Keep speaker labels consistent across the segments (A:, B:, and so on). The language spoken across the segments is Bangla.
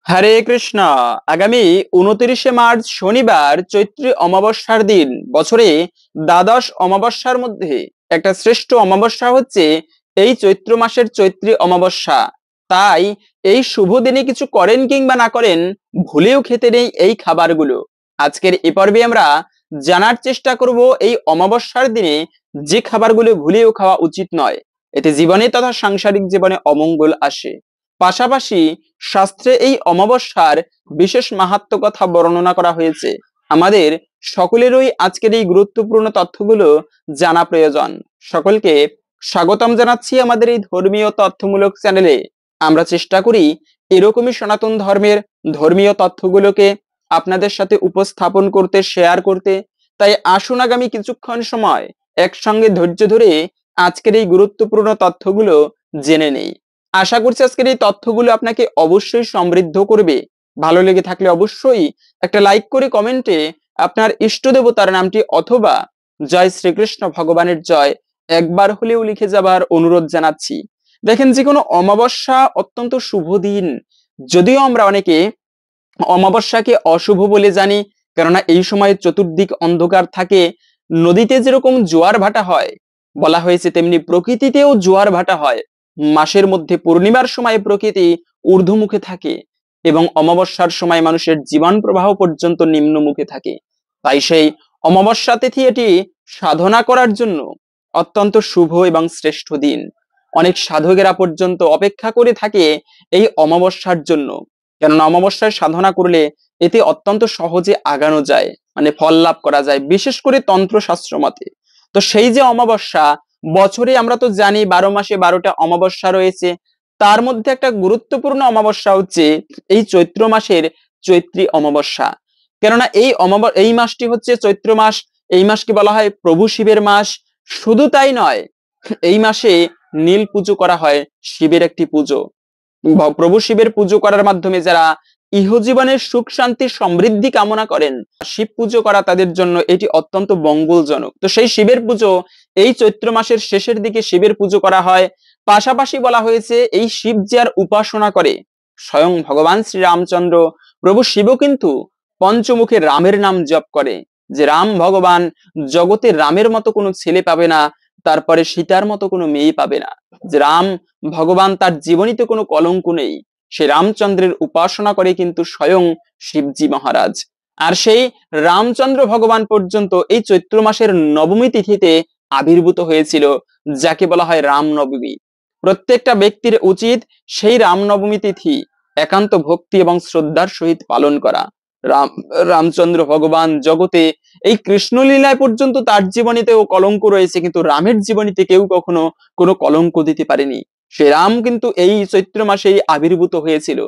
A: হরে কৃষ্ণ। আগামী 29শে মার্চ শনিবার চৈত্রী অমাবস্যার দিন, বছরে দ্বাদশ অমাবস্যার মধ্যে একটা শ্রেষ্ঠ অমাবস্যা হচ্ছে এই চৈত্র মাসের চৈত্রী অমাবস্যা। তাই এই শুভ দিনে কিছু করেন কিংবা না করেন, ভুলেও খেতে নেই এই খাবারগুলো। আজকের এই পর্বে আমরা জানার চেষ্টা করব এই অমাবস্যার দিনে যে খাবারগুলো ভুলেও খাওয়া উচিত নয়, এতে জীবনে তথা সাংসারিক জীবনে অমঙ্গল আসে। পাশাপাশি শাস্ত্রে এই অমাবস্যার বিশেষ মাহাত্ম্য কথা বর্ণনা করা হয়েছে। আমাদের সকলেরই আজকের এই গুরুত্বপূর্ণ তথ্যগুলো জানা প্রয়োজন। সকলকে স্বাগতম জানাচ্ছি আমাদের এই ধর্মীয় তথ্যমূলক চ্যানেলে। আমরা চেষ্টা করি এরকমই সনাতন ধর্মের ধর্মীয় তথ্যগুলোকে আপনাদের সাথে উপস্থাপন করতে, শেয়ার করতে। তাই আসুন আগামী কিছুক্ষণ সময় একসঙ্গে ধৈর্য ধরে আজকের এই গুরুত্বপূর্ণ তথ্যগুলো জেনে নেই। আশা করছি আজকের এই তথ্যগুলো আপনাকে অবশ্যই সমৃদ্ধ করবে। ভালো লেগে থাকলে অবশ্যই একটা লাইক করে কমেন্টে আপনার ইষ্ট দেবতার নামটি অথবা জয় শ্রীকৃষ্ণ ভগবানের জয় একবার হলেও লিখে যাবার অনুরোধ জানাচ্ছি। দেখেন, যে কোনো অমাবস্যা অত্যন্ত শুভ দিন। যদিও আমরা অনেকে অমাবস্যাকে অশুভ বলে জানি, কেননা এই সময় চতুর্দিক অন্ধকার থাকে। নদীতে যেরকম জোয়ার ভাটা হয়, বলা হয়েছে তেমনি প্রকৃতিতেও জোয়ার ভাটা হয়। মাসের মধ্যে পূর্ণিমার সময় প্রকৃতি ঊর্ধ্বমুখে থাকে এবং অমাবস্যার সময় মানুষের জীবন প্রবাহ পর্যন্ত নিম্নমুখে থাকে। তাই সেই অমাবস্যা তিথি এটি সাধনা করার জন্য অত্যন্ত শুভ এবং শ্রেষ্ঠ দিন। অনেক সাধকেরা পর্যন্ত অপেক্ষা করে থাকে এই অমাবস্যার জন্য, কেননা অমাবস্যায় সাধনা করলে এতে অত্যন্ত সহজে আগানো যায়, মানে ফল লাভ করা যায়, বিশেষ করে তন্ত্রশাস্ত্র মতে। তো সেই যে অমাবস্যা, বছরে আমরা তো জানি 12 মাসে 12টা অমাবস্যা রয়েছে। তার মধ্যে একটা গুরুত্বপূর্ণ অমাবস্যা হচ্ছে এই চৈত্র মাসের চৈত্রী অমাবস্যা। কেননা এই মাসটি হচ্ছে চৈত্র মাস। এই মাসকে বলা হয় প্রভু শিবের মাস। শুধু তাই নয়, এই মাসে নীল পুজো করা হয়, শিবের একটি পুজো। প্রভু শিবের পুজো করার মাধ্যমে যারা ইহজীবনের সুখ শান্তি সমৃদ্ধি কামনা করেন, শিব পুজো করা তাদের জন্য এটি অত্যন্ত মঙ্গলজনক। তো সেই শিবের পুজো এই চৈত্র মাসের শেষের দিকে শিবের পুজো করা হয়। পাশাপাশি বলা হয়েছে এই শিব যার উপাসনা করে, স্বয়ং ভগবান শ্রী রামচন্দ্র প্রভু শিবও কিন্তু পঞ্চমুখে রামের নাম জপ করে, যে রাম ভগবান জগতে রামের মতো কোনো ছেলে পাবে না, তারপরে সীতার মতো কোনো মেয়ে পাবে না। যে রাম ভগবান, তার জীবনীতে কোনো কলঙ্ক নেই। সে রামচন্দ্রের উপাসনা করে কিন্তু স্বয়ং শিবজি মহারাজ। আর সেই রামচন্দ্র ভগবান পর্যন্ত এই চৈত্র মাসের নবমী তিথিতে আবির্ভূত হয়েছিল, যাকে বলা হয় রামনবমী। প্রত্যেকটা ব্যক্তির উচিত সেই রামনবমী তিথি একান্ত ভক্তি এবং শ্রদ্ধার সহিত পালন করা। রামচন্দ্র ভগবান জগতে এই কৃষ্ণলীলায় পর্যন্ত তার জীবনীতেও কলঙ্ক রয়েছে, কিন্তু রামের জীবনীতে কেউ কখনো কোনো কলঙ্ক দিতে পারেনি। সে রাম কিন্তু এই চৈত্র মাসেই আবির্ভূত হয়েছিল।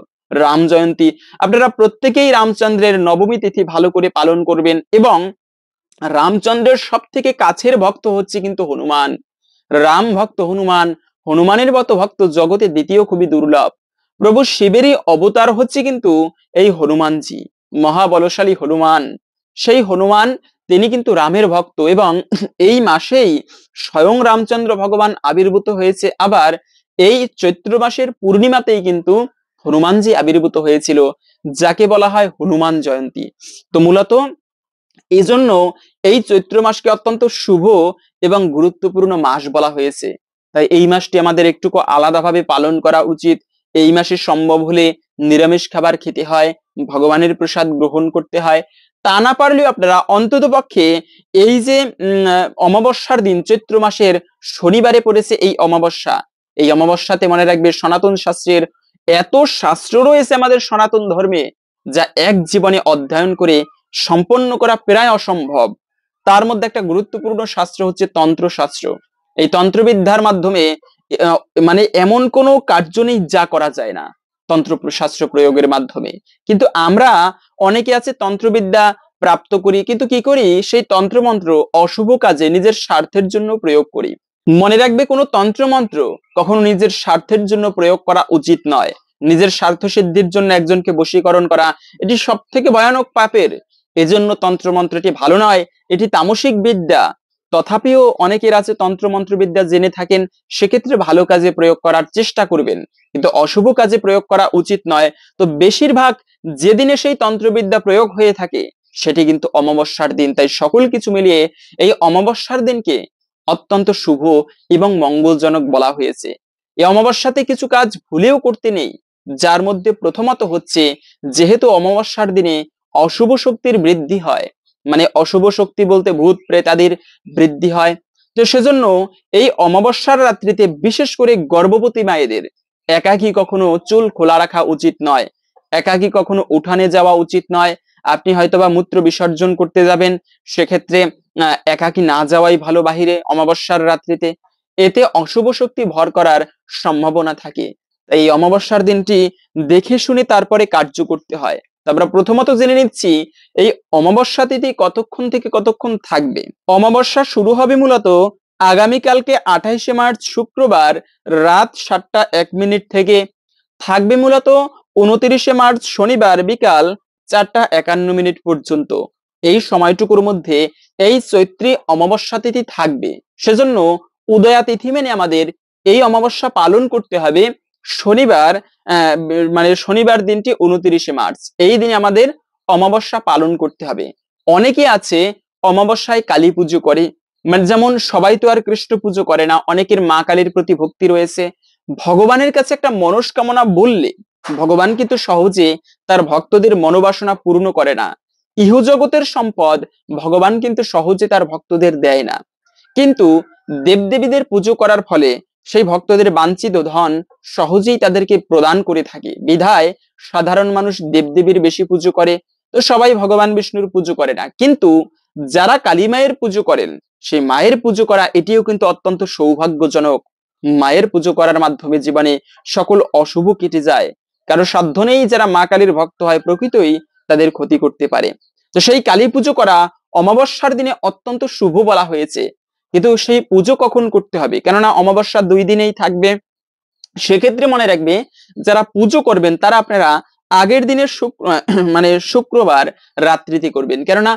A: রাম জয়ন্তী আপনারা প্রত্যেকেই রামচন্দ্রের নবমী তিথি ভালো করে পালন করবেন। এবং রামচন্দ্রের সব থেকে কাছের ভক্ত হচ্ছে কিন্তু হনুমান। রাম ভক্ত হনুমান, হনুমানের মতো ভক্ত জগতে দ্বিতীয় খুবই দুর্লভ। প্রভু শিবেরই অবতার হচ্ছে কিন্তু এই হনুমানজি, মহাবলশালী হনুমান। সেই হনুমান তিনি কিন্তু রামের ভক্ত এবং এই মাসেই স্বয়ং রামচন্দ্র ভগবান আবির্ভূত হয়েছে। আবার এই চৈত্র মাসের পূর্ণিমাতেই কিন্তু হনুমানজি আবির্ভূত হয়েছিল, যাকে বলা হয় হনুমান জয়ন্তী। তো মূলত এই জন্য এই চৈত্র মাসকে অত্যন্ত শুভ এবং গুরুত্বপূর্ণ মাস বলা হয়েছে। তাই এই মাসটি আমাদের একটুকু আলাদাভাবে পালন করা উচিত। এই মাসে সম্ভব হলে নিরামিষ খাবার খেতে হয়, ভগবানের প্রসাদ গ্রহণ করতে হয়। তা না পারলেও আপনারা অন্তত পক্ষে এই যে অমাবস্যার দিন, চৈত্র মাসের শনিবারে পড়েছে এই অমাবস্যা, এই অমাবস্যাতে মনে রাখবে সনাতন শাস্ত্রের এত শাস্ত্র রয়েছে আমাদের সনাতন ধর্মে, যা এক জীবনে অধ্যয়ন করে সম্পন্ন করা প্রায় অসম্ভব। তার মধ্যে একটা গুরুত্বপূর্ণ শাস্ত্র হচ্ছে তন্ত্রশাস্ত্র। এই তন্ত্রবিদ্যার মাধ্যমে মানে এমন কোনো কার্য নেই যা করা যায় না তন্ত্রশাস্ত্র প্রয়োগের মাধ্যমে। কিন্তু আমরা অনেকে আছে তন্ত্রবিদ্যা প্রাপ্ত করি, কিন্তু কি করি, সেই তন্ত্রমন্ত্র অশুভ কাজে নিজের স্বার্থের জন্য প্রয়োগ করি। মনে রাখবে, কোনো তন্ত্রমন্ত্র কখনো নিজের স্বার্থের জন্য প্রয়োগ করা উচিত নয়। নিজের স্বার্থ সিদ্ধির জন্য একজনকে বশীকরণ করা, এটি সব থেকে ভয়ানক পাপের। এজন্য তন্ত্রমন্ত্রটি ভালো নয়, এটি তামসিক বিদ্যা। তথাপিও অনেকের আছে তন্ত্র মন্ত্রবিদ্যা জেনে থাকেন, সেক্ষেত্রে ভালো কাজে প্রয়োগ করার চেষ্টা করবেন, কিন্তু অশুভ কাজে প্রয়োগ করা উচিত নয়। তো বেশিরভাগ যেদিনে সেই তন্ত্রবিদ্যা প্রয়োগ হয়ে থাকে সেটি কিন্তু অমাবস্যার দিন। তাই সকল কিছু মিলিয়ে এই অমাবস্যার দিনকে অত্যন্ত শুভ এবং মঙ্গলজনক বলা হয়েছে। এই অমাবস্যাতে কিছু কাজ ভুলেও করতে নেই, যার মধ্যে প্রথমত হচ্ছে, যেহেতু অমাবস্যার দিনে অশুভ শক্তির বৃদ্ধি হয়, মানে অশুভ শক্তি বলতে ভূত প্রেত আদির বৃদ্ধি হয়, তো সেজন্য এই অমাবস্যার রাত্রিতে বিশেষ করে গর্ভবতী মায়েদের একাকী কখনো চুল খোলা রাখা উচিত নয়, একাকী কখনো উঠানে যাওয়া উচিত নয়। আপনি হয়তোবা মূত্র বিসর্জন করতে যাবেন, সেক্ষেত্রে একাকী না যাওয়াই ভালো বাহিরে অমাবস্যার রাত্রিতে, এতে অশুভ শক্তি ভর করার সম্ভাবনা থাকে। এই অমাবস্যার দিনটি দেখে শুনে তারপরে কার্য করতে হয়। আমরা প্রথমত জেনে নিচ্ছি এই অমাবস্যা তিথি কতক্ষণ থেকে কতক্ষণ থাকবে। অমাবস্যা শুরু হবে মূলত আগামীকালকে 28শে মার্চ শুক্রবার রাত 7টা 1 মিনিট থেকে, থাকবে মূলত 29শে মার্চ শনিবার বিকাল 4টা 51 মিনিট পর্যন্ত। এই সময়টুকুর মধ্যে এই চৈত্রী অমাবস্যা তিথি থাকবে। সেজন্য উদয়া তিথি মেনে আমাদের এই অমাবস্যা পালন করতে হবে শনিবার, মানে শনিবার দিনটি 29শে মার্চ, এই দিনে আমাদের অমাবস্যা পালন করতে হবে। অনেকে আছে অমাবস্যায় কালী পুজো করে, মানে যেমন সবাই তো আর কৃষ্ণ পুজো করে না, অনেকের মা কালীর প্রতি ভক্তি রয়েছে। ভগবানের কাছে একটা মনস্কামনা বললে ভগবান কিন্তু সহজে তার ভক্তদের মনোবাসনা পূর্ণ করে না। ইহজগতের সম্পদ ভগবান কিন্তু সহজে তার ভক্তদের দেয় না, কিন্তু দেবদেবীদের পুজো করার ফলে সেই ভক্তদের বাঞ্ছিত ধন সহজেই তাদেরকে প্রদান করে থাকে। বিধায় সাধারণ মানুষ দেবদেবীর বেশি পুজো করে, তো সবাই ভগবান বিষ্ণুর পুজো করে না। কিন্তু যারা কালী মায়ের পুজো করেন, সেই মায়ের পুজো করা এটিও কিন্তু অত্যন্ত সৌভাগ্যজনক। মায়ের পুজো করার মাধ্যমে জীবনে সকল অশুভ কেটে যায়। কারো সাধ্য নেই, যারা মা কালীর ভক্ত হয় প্রকৃতই তাদের ক্ষতি করতে পারে। তো সেই কালী পুজো করা অমাবস্যার দিনে অত্যন্ত শুভ বলা হয়েছে, কিন্তু সেই পুজো কখন করতে হবে, কেননা অমাবস্যা 2 দিনেই থাকবে। সেক্ষেত্রে মনে রাখবে, যারা পুজো করবেন তারা আপনারা আগের দিনের মানে শুক্রবার রাত্রিতে করবেন, কেননা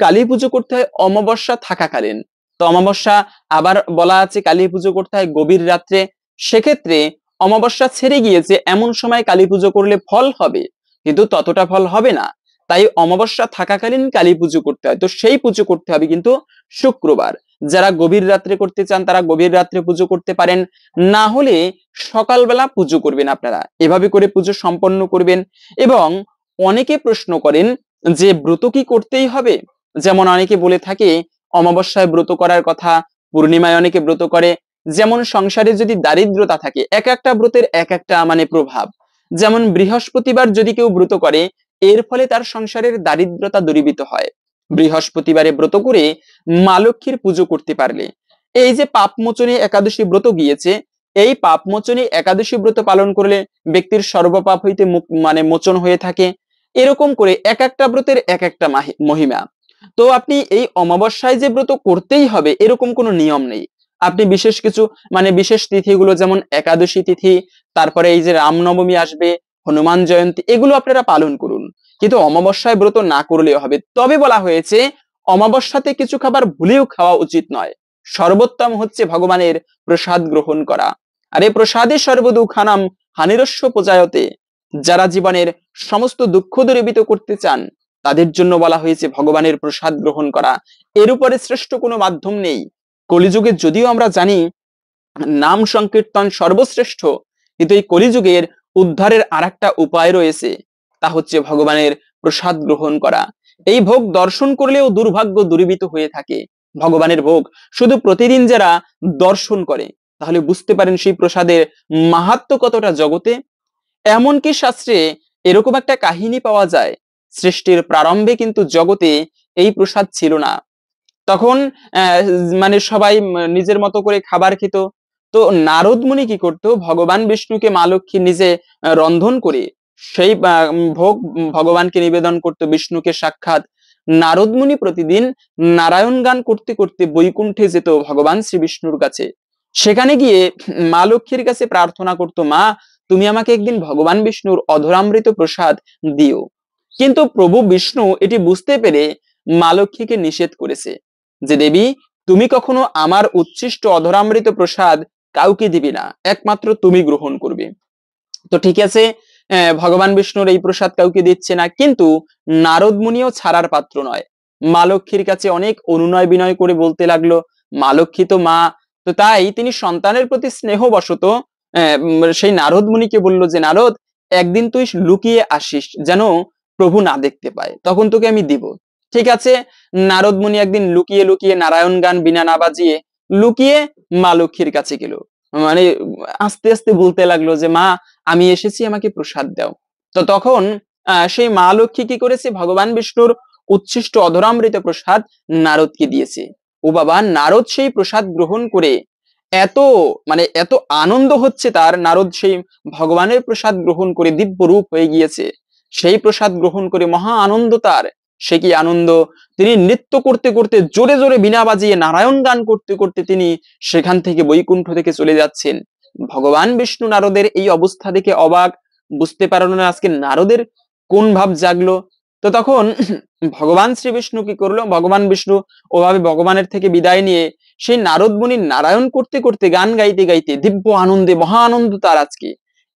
A: কালী পুজো করতে হয় অমাবস্যা থাকাকালীন। তো অমাবস্যা আবার বলা আছে কালী পুজো করতে হয় গভীর রাত্রে, সেক্ষেত্রে অমাবস্যা ছেড়ে গিয়েছে এমন সময় কালী পুজো করলে ফল হবে, কিন্তু ততটা ফল হবে না। তাই অমাবস্যা থাকাকালীন কালী পুজো করতে হয়, তো সেই পুজো করতে হবে কিন্তু শুক্রবার। যারা গভীর রাত্রে করতে চান তারা গভীর রাত্রে পুজো করতে পারেন, না হলে সকালবেলা পুজো করবেন। আপনারা এভাবে করে পুজো সম্পন্ন করবেন। এবং অনেকে প্রশ্ন করেন যে ব্রত কি করতেই হবে, যেমন অনেকে বলে থাকে অমাবস্যায় ব্রত করার কথা, পূর্ণিমায় অনেকে ব্রত করে। যেমন সংসারে যদি দারিদ্রতা থাকে, এক একটা ব্রতের এক একটা মানে প্রভাব। যেমন বৃহস্পতিবার যদি কেউ ব্রত করে, এর ফলে তার সংসারের দারিদ্রতা দূরীভূত হয়। বৃহস্পতিবারে ব্রত করে মা লক্ষ্মীর পুজো করতে পারলে, এই যে পাপমোচনী একাদশী ব্রত গিয়েছে, এই পাপমোচনী একাদশী ব্রত পালন করলে ব্যক্তির সর্বপাপ হইতে মানে মোচন হয়ে থাকে। এরকম করে এক একটা ব্রতের এক একটা মহিমা। তো আপনি এই অমাবস্যায় যে ব্রত করতেই হবে এরকম কোনো নিয়ম নেই। আপনি বিশেষ কিছু মানে বিশেষ তিথিগুলো, যেমন একাদশী তিথি, তারপরে এই যে রামনবমী আসবে, হনুমান জয়ন্তী, এগুলো আপনারা পালন করুন, কিন্তু অমাবস্যায় ব্রত না করলেও হবে। তবে বলা হয়েছে অমাবস্যাতে কিছু খাবার ভুলেও খাওয়া উচিত নয়। সর্বোত্তম হচ্ছে ভগবানের প্রসাদ গ্রহণ করা। আর এই প্রসাদে সর্বদুঃখানাম হানিরস্য পূজায়তে, যারা জীবনের সমস্ত দুঃখ দূরীভূত করতে চান তাদের জন্য বলা হয়েছে ভগবানের প্রসাদ গ্রহণ করা। এর উপরে শ্রেষ্ঠ কোনো মাধ্যম নেই। কলিযুগে যদিও আমরা জানি নাম সংকীর্তন সর্বশ্রেষ্ঠ, কিন্তু এই কলিযুগের উদ্ধারের আরেকটা উপায় রয়েছে, তা হচ্ছে ভগবানের প্রসাদ গ্রহণ করা। এই ভোগ দর্শন করলেও দুর্ভাগ্য দূরীভূত হয়ে থাকে। ভগবানের ভোগ শুধু প্রতিদিন যারা দর্শন করে, তাহলে বুঝতে পারেন সেই প্রসাদের মাহাত্ম্য কতটা জগতে। এমনকি শাস্ত্রে এরকম একটা কাহিনী পাওয়া যায়, সৃষ্টির প্রারম্ভে কিন্তু জগতে এই প্রসাদ ছিল না। তখন মানে সবাই নিজের মতো করে খাবার খেত। তো নারদ মুনি কি করতো, ভগবান বিষ্ণুকে মা লক্ষ্মী নিজে রন্ধন করে সেই ভোগ ভগবানকে নিবেদন করতো, বিষ্ণুকে সাক্ষাৎ। নারদ মুনি প্রতিদিন নারায়ণ গান করতে করতে বৈকুণ্ঠে যেত ভগবান শ্রী বিষ্ণুর কাছে। সেখানে গিয়ে মা লক্ষ্মীর কাছে প্রার্থনা করতো, মা তুমি আমাকে একদিন ভগবান বিষ্ণুর অধরামৃত প্রসাদ দিও। কিন্তু প্রভু বিষ্ণু এটি বুঝতে পেরে মা লক্ষ্মীকে নিষেধ করেছে যে দেবী তুমি কখনো আমার উচ্ছিষ্ট অধরামৃত প্রসাদ কাউকে দিবি না, একমাত্র তুমি গ্রহণ করবে। তো ঠিক আছে, ভগবান বিষ্ণুর এই প্রসাদ কাউকে দিচ্ছে না, কিন্তু নারদ মুনিও ছাড়ার পাত্র নয়। মা লক্ষ্মীর কাছে অনেক অনুনয় বিনয় করে বলতে লাগলো, মা লক্ষ্মী তো মা। তো তাই তিনি সন্তানের প্রতি স্নেহবশত সেই নারদ মুনিকে বলল যে নারদ, একদিন তুই লুকিয়ে আসিস, যেন প্রভু না দেখতে পায়, তখন তোকে আমি দিব। ঠিক আছে, নারদ মুনি একদিন লুকিয়ে লুকিয়ে নারায়ণ গান বিনা না বাজিয়ে লুকিয়ে মা লক্ষ্মীর কাছে গেল। মানে আস্তে আস্তে বলতে লাগলো যে মা, আমি এসেছি, আমাকে প্রসাদ দাও। তো তখন সেই মা লক্ষ্মী কি করেছে, ভগবান বিষ্ণুর উচ্ছিষ্ট অধরামৃত প্রসাদ নারদকে দিয়েছে। ও বাবা, নারদ সেই প্রসাদ গ্রহণ করে এত এত আনন্দ হচ্ছে তার, নারদ সেই ভগবানের প্রসাদ গ্রহণ করে দিব্য রূপ হয়ে গিয়েছে, সেই প্রসাদ গ্রহণ করে মহা আনন্দ তার। সে কি আনন্দ! তিনি নৃত্য করতে করতে, জোরে জোরে বীণা বাজিয়ে নারায়ণ গান করতে করতে তিনি সেখান থেকে, বৈকুণ্ঠ থেকে চলে যাচ্ছেন। ভগবান বিষ্ণু নারদের এই অবস্থা দেখে অবাক, বুঝতে পারল না আজকে নারদের কোন ভাব জাগলো। তো তখন ভগবান শ্রী বিষ্ণু কি করলো, ভগবান বিষ্ণু ওভাবে ভগবানের থেকে বিদায় নিয়ে সেই নারদ মুনি নারায়ণ করতে করতে, গান গাইতে গাইতে দিব্য আনন্দে, মহা আনন্দ তার আজকে।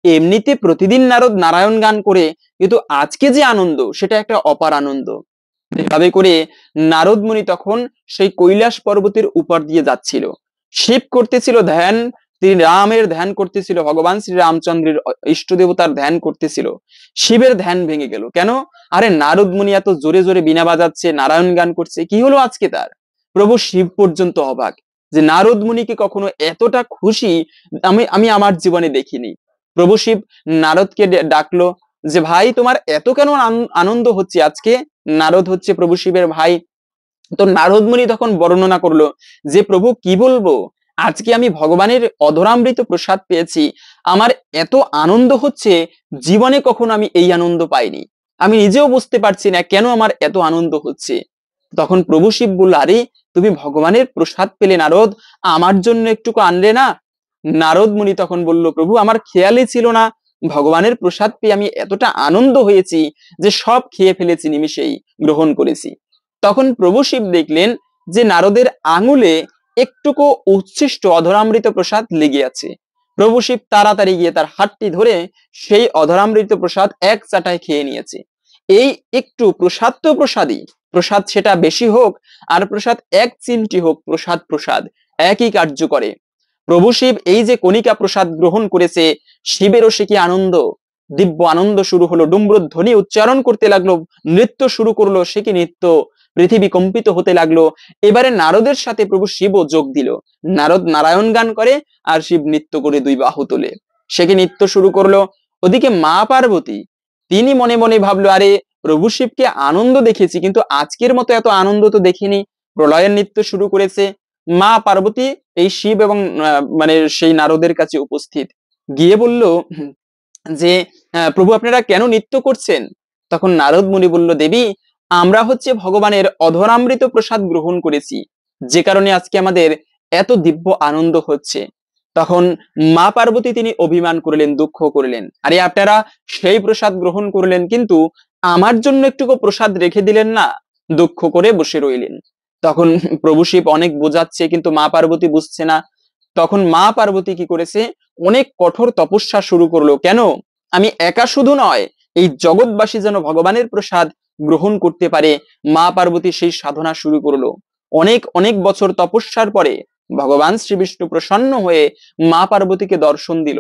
A: এমনিতে প্রতিদিন নারদ নারায়ণ গান করে, কিন্তু আজকে যে আনন্দ, সেটা একটা অপার আনন্দ। এভাবে করে নারদ মুনি তখন সেই কৈলাস পর্বতের উপর দিয়ে যাচ্ছিল, শিব করতেছিল ধ্যান, তিনি রামের ধ্যান করতেছিল, ভগবান শ্রী রামচন্দ্রের ইষ্ট দেবতার ধ্যান করতেছিল। শিবের ধ্যান ভেঙে গেল কেন? আরে নারদ মুনি এত জোরে জোরে বীণা বাজাচ্ছে, নারায়ণ গান করছে, কি হলো আজকে তার? প্রভু শিব পর্যন্ত অবাক যে নারদ মুনিকে কখনো এতটা খুশি আমি আমি আমার জীবনে দেখিনি। প্রভু শিব নারদকে ডাকলো যে ভাই, তোমার এত কেন আনন্দ হচ্ছে আজকে? নারদ হচ্ছে প্রভু শিবের ভাই। তো নারদ মুনি তখন বর্ণনা করলো যে প্রভু, কি বলবো, আজকে আমি ভগবানের অধরামৃত প্রসাদ পেয়েছি, আমার এত আনন্দ হচ্ছে, জীবনে কখনো আমি এই আনন্দ পাইনি, আমি নিজেও বুঝতে পারছি না কেন আমার এত আনন্দ হচ্ছে। তখন প্রভু শিব বলল, আরে তুমি ভগবানের প্রসাদ পেলে নারদ, আমার জন্য একটুকু আনলে না? নারদ মুনি তখন বলল, প্রভু আমার খেয়ালই ছিল না, ভগবানের প্রসাদ পেয়ে আমি এতটা আনন্দ হয়েছি যে সব খেয়ে ফেলেছি, নিমিষেই গ্রহণ করেছি। তখন প্রভু শিব দেখলেন যে নারদের আঙুলে একটুকু উচ্ছিষ্ট অধরামৃত প্রসাদ লেগে আছে। প্রভু শিব তাড়াতাড়ি গিয়ে তার হাতটি ধরে সেই অধরামৃত প্রসাদ এক চাটায় খেয়ে নিয়েছে। এই একটু প্রসাদ তো প্রসাদই, প্রসাদ সেটা বেশি হোক আর প্রসাদ এক চিমটি হোক, প্রসাদ প্রসাদ একই কার্য করে। প্রভু শিব এই যে কণিকা প্রসাদ গ্রহণ করেছে, শিবেরও সে কি আনন্দ, দিব্য আনন্দ শুরু হলো, ডুম্বধ্বনি উচ্চারণ করতে লাগলো, নৃত্য শুরু করলো, সে কি নৃত্য, পৃথিবী কম্পিত হতে লাগলো। এবারে নারদের সাথে প্রভু শিবও যোগ দিল, নারদ নারায়ণ গান করে আর শিব নৃত্য করে দুই বাহু তোলে, সে কি নৃত্য শুরু করলো। ওদিকে মা পার্বতী, তিনি মনে মনে ভাবলো, আরে প্রভু শিবকে আনন্দ দেখেছি, কিন্তু আজকের মতো এত আনন্দ তো দেখিনি। প্রলয়ের নৃত্য শুরু করেছে। মা পার্বতী এই শিব এবং সেই নারদের কাছে উপস্থিত, গিয়ে বলল যে প্রভু আপনারা কেন নৃত্য করছেন? তখন নারদ মুনি বলল, দেবী, আমরা হচ্ছে ভগবানের অধরামৃত প্রসাদ গ্রহণ করেছি, যে কারণে আজকে আমাদের এত দিব্য আনন্দ হচ্ছে। তখন মা পার্বতী তিনি অভিমান করলেন, দুঃখ করলেন, আরে আপনারা সেই প্রসাদ গ্রহণ করলেন, কিন্তু আমার জন্য একটুকু প্রসাদ রেখে দিলেন না, দুঃখ করে বসে রইলেন। তখন প্রভু শিব অনেক বোঝাচ্ছে, কিন্তু মা পার্বতী বুঝছে না। তখন মা পার্বতী কি করেছে, অনেক কঠোর তপস্যা শুরু করলো, কেন? আমি একা শুধু নয়, এই জগৎবাসী যেন ভগবানের প্রসাদ গ্রহণ করতে পারে। মা পার্বতী সেই সাধনা শুরু করলো। অনেক অনেক বছর তপস্যার পরে ভগবান শ্রী বিষ্ণু প্রসন্ন হয়ে মা পার্বতীকে দর্শন দিল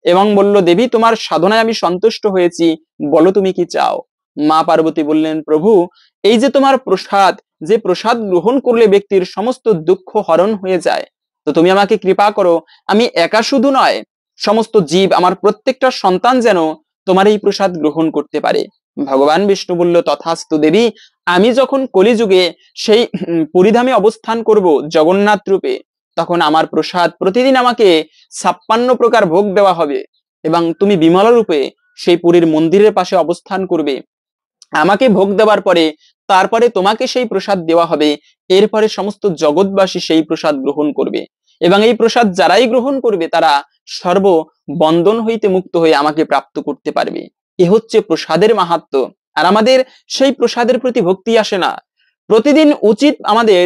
A: এবং বলল, দেবী, তোমার সাধনায় আমি সন্তুষ্ট হয়েছি, বলো তুমি কি চাও। মা পার্বতী বললেন, প্রভু, এই যে তোমার প্রসাদ, যে প্রসাদ গ্রহণ করলে ব্যক্তির সমস্ত দুঃখ হরণ হয়ে যায়, তো তুমি আমাকে কৃপা করো, আমি একা শুধু নয়, সমস্ত জীব, আমার প্রত্যেকটা সন্তান যেন তোমার এই প্রসাদ গ্রহণ করতে পারে। ভগবান বিষ্ণু বলল, তথাস্তু দেবী, আমি যখন কলিযুগে সেই পুরীধামে অবস্থান করব জগন্নাথ রূপে, তখন আমার প্রসাদ প্রতিদিন আমাকে 56 প্রকার ভোগ দেওয়া হবে, এবং তুমি বিমলা রূপে সেই পুরীর মন্দিরের পাশে অবস্থান করবে। আমাকে ভোগ দেওয়ার পরে তারপরে তোমাকে সেই প্রসাদ দেওয়া হবে, এরপরে সমস্ত জগৎবাসী সেই প্রসাদ গ্রহণ করবে, এবং এই প্রসাদ যারাই গ্রহণ করবে তারা সর্ব বন্ধন হইতে মুক্ত হয়ে আমাকে প্রাপ্ত করতে পারবে। এ হচ্ছে প্রসাদের মাহাত্ম্য। আর আমাদের সেই প্রসাদের প্রতি ভক্তি আসে না, প্রতিদিন উচিত আমাদের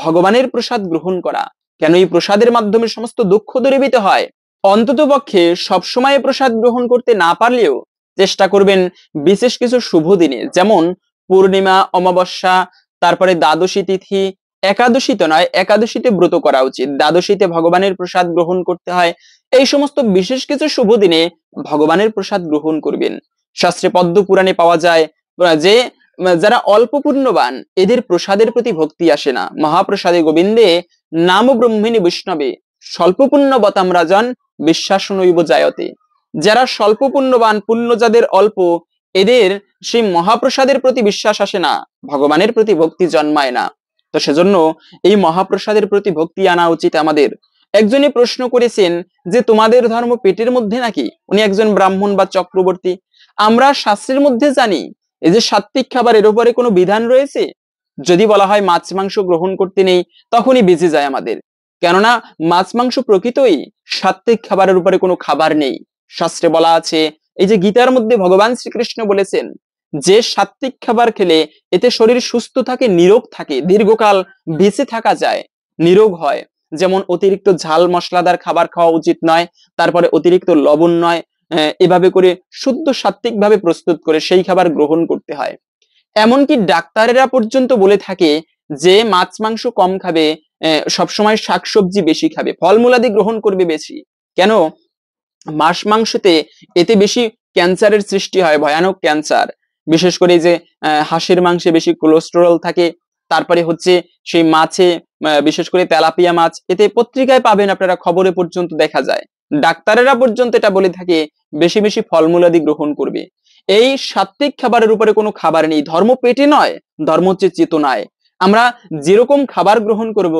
A: ভগবানের প্রসাদ গ্রহণ করা। কেন? এই প্রসাদের মাধ্যমে সমস্ত দুঃখ দূরীভূত হয়। অন্তত পক্ষে সবসময় প্রসাদ গ্রহণ করতে না পারলেও চেষ্টা করবেন বিশেষ কিছু শুভ দিনে, যেমন পূর্ণিমা, অমাবস্যা, তারপরে দ্বাদশী তিথি। একাদশীতে নয়, একাদশীতে ব্রত করা উচিত, দ্বাদশীতে ভগবানের প্রসাদ গ্রহণ করতে হয়। এই সমস্ত বিশেষ কিছু শুভ দিনে ভগবানের প্রসাদ গ্রহণ করবেন। শাস্ত্রে পদ্ম পুরাণে পাওয়া যায় যে যারা অল্প পুণ্যবান এদের প্রসাদের প্রতি ভক্তি আসে না। মহাপ্রসাদে গোবিন্দে নাম ব্রহ্মিণী বৈষ্ণবে স্বল্প পুণ্যবতাম রাজন বিশ্বাসনৈব জায়তে। যারা স্বল্প পুণ্যবান, পুণ্য যাদের অল্প, এদের সেই মহাপ্রসাদের প্রতি বিশ্বাস আসে না, ভগবানের প্রতি ভক্তি জন্মায় না। তো সেজন্য এই মহাপ্রসাদের প্রতি ভক্তি আনা উচিত আমাদের। একজনে প্রশ্ন করেছেন যে তোমাদের ধর্ম পেটের মধ্যে নাকি? উনি একজন ব্রাহ্মণ বা চক্রবর্তী। আমরা শাস্ত্রের মধ্যে জানি এই যে সাত্বিক খাবার, এর উপরে কোনো বিধান রয়েছে? যদি বলা হয় মাছ মাংস গ্রহণ করতে নেই, তখনই বেঁচে যায় আমাদের। কেননা মাছ মাংস প্রকৃতই সাত্বিক খাবারের উপরে কোনো খাবার নেই। শাস্ত্রে বলা আছে, এই যে গীতার মধ্যে ভগবান শ্রীকৃষ্ণ বলেছেন যে সাত্বিক খাবার খেলে এতে শরীর সুস্থ থাকে, নিরোগ থাকে, দীর্ঘকাল বেঁচে থাকা যায়, নিরোগ হয়। যেমন অতিরিক্ত ঝাল মশলাদার খাবার খাওয়া উচিত নয়, তারপরে অতিরিক্ত লবণ নয়, এভাবে করে শুদ্ধ সাত্বিক ভাবে প্রস্তুত করে সেই খাবার গ্রহণ করতে হয়। এমনকি ডাক্তারেরা পর্যন্ত বলে থাকে যে মাছ মাংস কম খাবে, সবসময় শাকসবজি বেশি খাবে, ফলমূলাদি গ্রহণ করবে বেশি। কেন? মাছ মাংসতে এতে বেশি ক্যান্সারের সৃষ্টি হয়, ভয়ানক ক্যান্সার। বিশেষ করে যে হাঁসের মাংসে বেশি কোলেস্টেরল থাকে। তারপরে হচ্ছে সেই মাছে, বিশেষ করে তেলাপিয়া মাছ, এতে পত্রিকায় পাবেন আপনারা, খবরে পর্যন্ত দেখা যায়। ডাক্তারেরা পর্যন্ত এটা বলে থাকে বেশি বেশি ফলমূলাদি গ্রহণ করবে। এই সাত্বিক খাবারের উপরে কোনো খাবার নেই। ধর্ম পেটে নয়, ধর্ম হচ্ছে চেতনায়। আমরা যেরকম খাবার গ্রহণ করব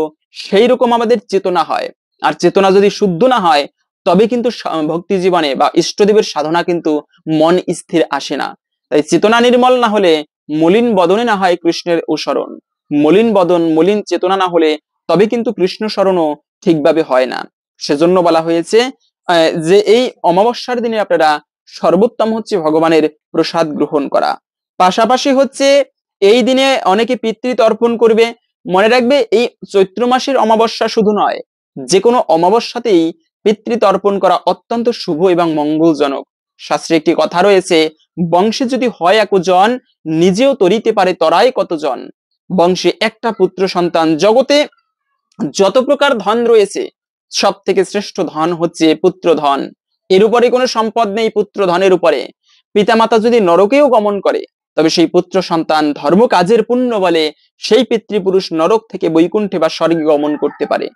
A: সেই রকম আমাদের চেতনা হয়। আর চেতনা যদি শুদ্ধ না হয় তবে কিন্তু ভক্তি জীবনে বা ইষ্টদেবের সাধনা কিন্তু মন স্থির আসে না। তাই চেতনা নির্মল না হলে মলিন বদনে না হয় কৃষ্ণের অনুসরণ। মলিন বদন, মলিন চেতনা না হলে তবে কিন্তু কৃষ্ণ স্মরণও ঠিকভাবে হয় না। সেজন্য বলা হয়েছে যে এই অমাবস্যার দিনে আপনারা সর্বোত্তম হচ্ছে ভগবানের প্রসাদ গ্রহণ করা। পাশাপাশি হচ্ছে এই দিনে অনেকে পিতৃতর্পণ করবে। মনে রাখবে, এই চৈত্র মাসের অমাবস্যা শুধু নয়, যে কোনো অমাবস্যাতেই পিতৃতর্পণ করা অত্যন্ত শুভ এবং মঙ্গলজনক। শাস্ত্রে একটি কথা রয়েছে, বংশে যদি হয় একজন, নিজেও তরিতে পারে তরাই কতজন। বংশে একটা পুত্র সন্তান। জগতে যত প্রকার ধন রয়েছে সব থেকে শ্রেষ্ঠ ধন হচ্ছে পুত্র ধন। এর উপরে কোনো সম্পদ নেই পুত্র ধনের উপরে। পিতামাতা যদি নরকেও গমন করে তবে সেই পুত্র সন্তান ধর্ম কাজের পুণ্য বলে সেই পিতৃপুরুষ নরক থেকে বৈকুণ্ঠে বা স্বর্গে গমন করতে পারে।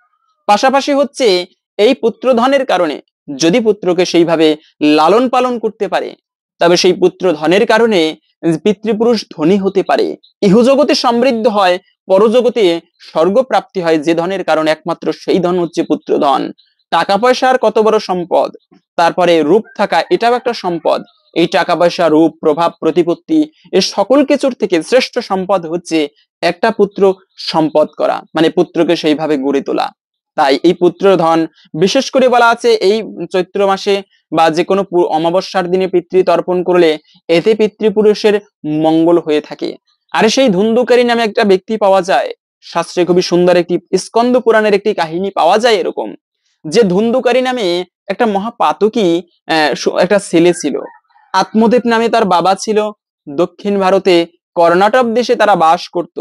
A: পাশাপাশি হচ্ছে এই পুত্র ধনের কারণে যদি পুত্রকে সেইভাবে লালন পালন করতে পারে তবে সেই পুত্র ধনের কারণে পিতৃপুরুষ ধনী হতে পারে, ইহজগতে সমৃদ্ধ হয়, পরজগতে স্বর্গ প্রাপ্তি হয়। যে ধনের কারণে একমাত্র সেই ধন হচ্ছে পুত্র ধন। টাকা পয়সার কত বড় সম্পদ, তারপরে রূপ থাকা, এটাও একটা সম্পদ। এই টাকা পয়সা, রূপ, প্রভাব, প্রতিপত্তি, এর সকল কিছুর থেকে শ্রেষ্ঠ সম্পদ হচ্ছে একটা পুত্র সম্পদ করা, মানে পুত্রকে সেইভাবে গড়ে তোলা। তাই এই পুত্র ধন বিশেষ করে বলা আছে এই চৈত্র মাসে বা যে কোনো অমাবস্যার দিনে পিতৃতর্পণ করলে এতে পিতৃপুরুষের মঙ্গল হয়ে থাকে। আর সেই ধুন্ধুকারী নামে একটা ব্যক্তি পাওয়া যায়, শাস্ত্রে খুবই সুন্দর একটি স্কন্দ পুরাণের একটি কাহিনী পাওয়া যায় এরকম, যে ধুন্ধুকারী নামে একটা মহাপাতকী একটা ছেলে ছিল। আত্মদেব নামে তার বাবা ছিল। দক্ষিণ ভারতে কর্ণাটক দেশে তারা বাস করত।